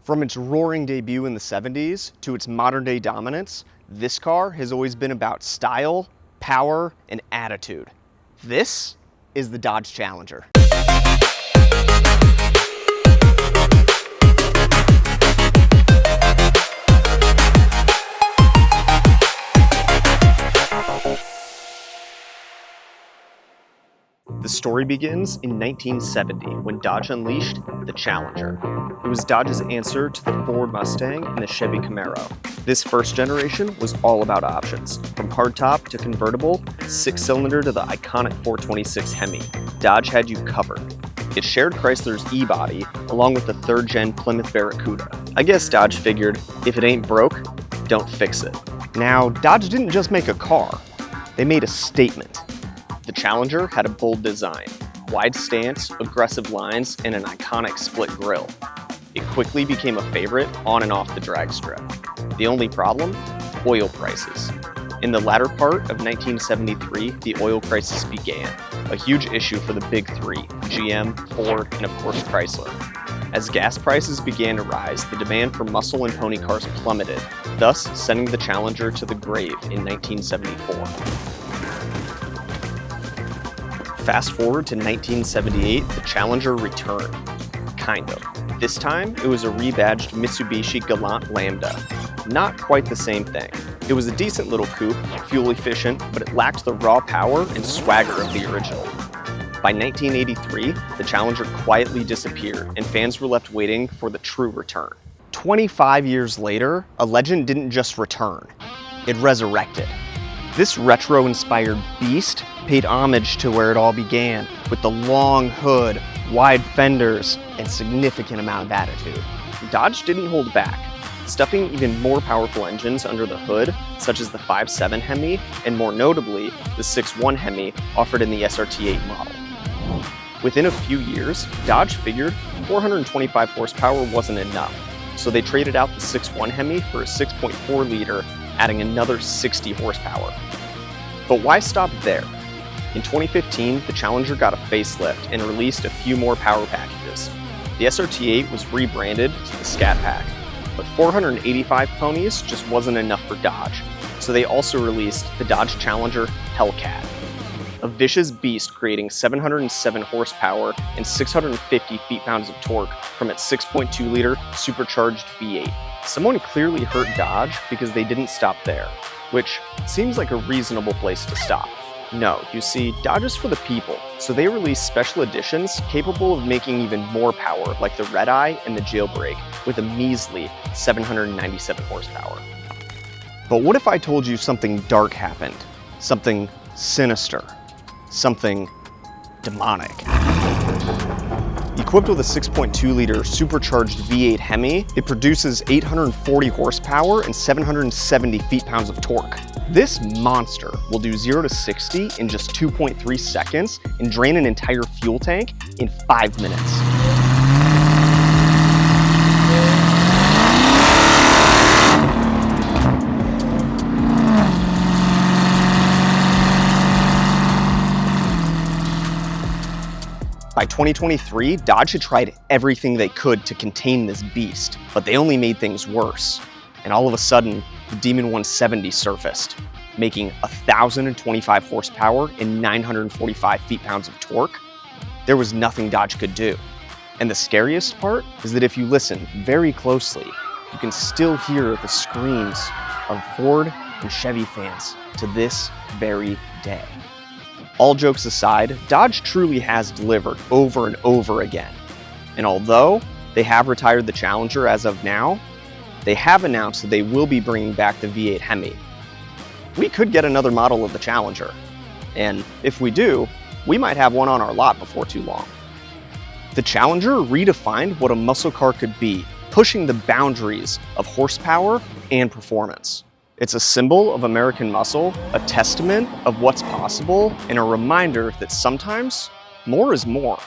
From its roaring debut in the 70s to its modern day dominance, this car has always been about style, power, and attitude. This is the Dodge Challenger. The story begins in 1970 when Dodge unleashed the Challenger. It was Dodge's answer to the Ford Mustang and the Chevy Camaro. This first generation was all about options. From hardtop to convertible, 6-cylinder to the iconic 426 Hemi, Dodge had you covered. It shared Chrysler's E-body along with the third-gen Plymouth Barracuda. I guess Dodge figured, if it ain't broke, don't fix it. Now, Dodge didn't just make a car, they made a statement. The Challenger had a bold design, wide stance, aggressive lines, and an iconic split grille. It quickly became a favorite on and off the drag strip. The only problem? Oil prices. In the latter part of 1973, the oil crisis began, a huge issue for the big three, GM, Ford, and of course Chrysler. As gas prices began to rise, the demand for muscle and pony cars plummeted, thus sending the Challenger to the grave in 1974. Fast forward to 1978, the Challenger returned. Kind of. This time, it was a rebadged Mitsubishi Galant Lambda. Not quite the same thing. It was a decent little coupe, fuel efficient, but it lacked the raw power and swagger of the original. By 1983, the Challenger quietly disappeared, and fans were left waiting for the true return. 25 years later, a legend didn't just return, it resurrected. This retro-inspired beast paid homage to where it all began, with the long hood, wide fenders, and significant amount of attitude. Dodge didn't hold back, stuffing even more powerful engines under the hood, such as the 5.7 Hemi, and more notably, the 6.1 Hemi offered in the SRT8 model. Within a few years, Dodge figured 425 horsepower wasn't enough, so they traded out the 6.1 Hemi for a 6.4 liter, adding another 60 horsepower. But why stop there? In 2015, the Challenger got a facelift and released a few more power packages. The SRT8 was rebranded to the Scat Pack, but 485 ponies just wasn't enough for Dodge, so they also released the Dodge Challenger Hellcat, a vicious beast creating 707 horsepower and 650 feet-pounds of torque from its 6.2 liter supercharged V8. Someone clearly hurt Dodge because they didn't stop there, which seems like a reasonable place to stop. No, you see, Dodge is for the people, so they release special editions capable of making even more power, like the Red Eye and the Jailbreak, with a measly 797 horsepower. But what if I told you something dark happened? Something sinister? Something demonic? Equipped with a 6.2 liter supercharged V8 Hemi, it produces 840 horsepower and 770 feet-pounds of torque. This monster will do 0 to 60 in just 2.3 seconds and drain an entire fuel tank in 5 minutes. By 2023, Dodge had tried everything they could to contain this beast, but they only made things worse. And all of a sudden, the Demon 170 surfaced, making 1,025 horsepower and 945 feet-pounds of torque. There was nothing Dodge could do. And the scariest part is that if you listen very closely, you can still hear the screams of Ford and Chevy fans to this very day. All jokes aside, Dodge truly has delivered over and over again. And although they have retired the Challenger as of now, they have announced that they will be bringing back the V8 Hemi. We could get another model of the Challenger. And if we do, we might have one on our lot before too long. The Challenger redefined what a muscle car could be, pushing the boundaries of horsepower and performance. It's a symbol of American muscle, a testament of what's possible, and a reminder that sometimes more is more.